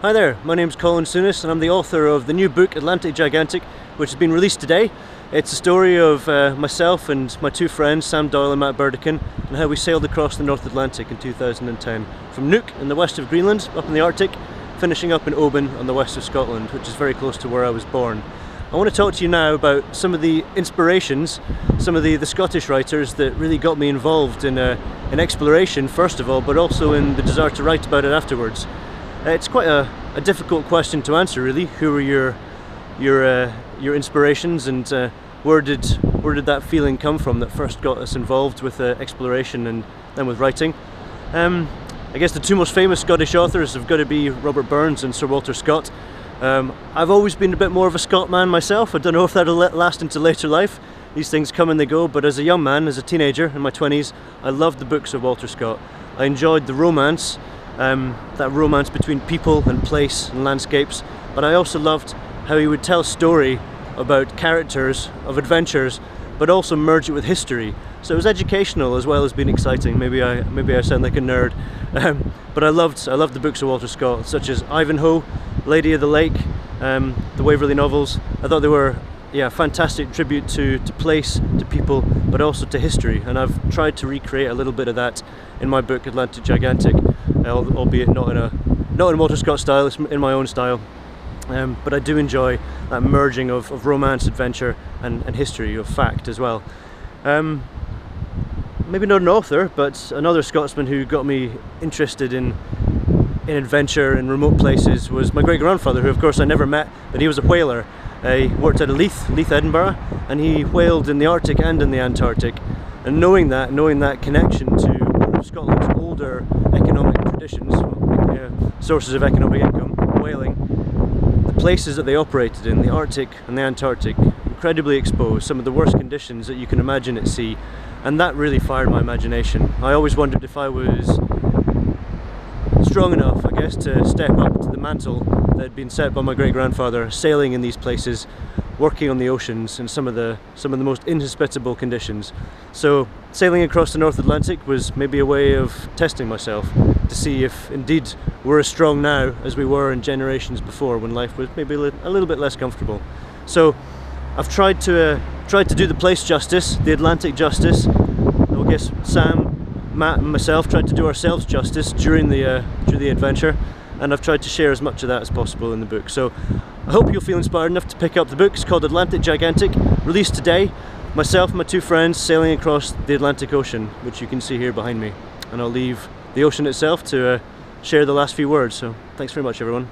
Hi there, my name's Colin Souness and I'm the author of the new book Atlantic Gigantic, which has been released today. It's a story of myself and my two friends, Sam Doyle and Matt Burdekin, and how we sailed across the North Atlantic in 2010, from Nuuk in the west of Greenland, up in the Arctic, finishing up in Oban on the west of Scotland, which is very close to where I was born. I want to talk to you now about some of the inspirations, some of the Scottish writers that really got me involved in exploration, first of all, but also in the desire to write about it afterwards. It's quite a difficult question to answer, really. Who were your inspirations, and where did that feeling come from that first got us involved with exploration and then with writing? I guess the two most famous Scottish authors have got to be Robert Burns and Sir Walter Scott. I've always been a bit more of a Scott man myself. I don't know if that'll last into later life. These things come and they go, but as a young man, as a teenager in my 20s, I loved the books of Walter Scott. I enjoyed the romance, that romance between people and place and landscapes, but I also loved how he would tell a story about characters, of adventures, but also merge it with history. So it was educational as well as being exciting. Maybe I sound like a nerd, but I loved the books of Walter Scott, such as Ivanhoe, Lady of the Lake, the Waverley novels. I thought they were a fantastic tribute to place, to people, but also to history, and I've tried to recreate a little bit of that in my book Atlantic Gigantic, albeit not in a Walter Scott style, it's in my own style. But I do enjoy that merging of romance, adventure and history, of fact as well. Maybe not an author, but another Scotsman who got me interested in adventure in remote places was my great-grandfather, who of course I never met, but he was a whaler. He worked at Leith, Edinburgh, and he whaled in the Arctic and in the Antarctic. And knowing that connection to one of Scotland's older economic traditions, sources of economic income, whaling, the places that they operated in, the Arctic and the Antarctic, incredibly exposed, some of the worst conditions that you can imagine at sea, and that really fired my imagination. I always wondered if I was strong enough, I guess, to step up to the mantle that had been set by my great-grandfather, sailing in these places, working on the oceans in some of the most inhospitable conditions. So sailing across the North Atlantic was maybe a way of testing myself to see if indeed we're as strong now as we were in generations before, when life was maybe a little bit less comfortable. So I've tried to do the place justice, the Atlantic justice. I guess Sam, Matt and myself tried to do ourselves justice during the adventure, and I've tried to share as much of that as possible in the book. So I hope you'll feel inspired enough to pick up the book. It's called Atlantic Gigantic, released today. Myself and my two friends sailing across the Atlantic Ocean, which you can see here behind me, and I'll leave the ocean itself to share the last few words. So thanks very much, everyone.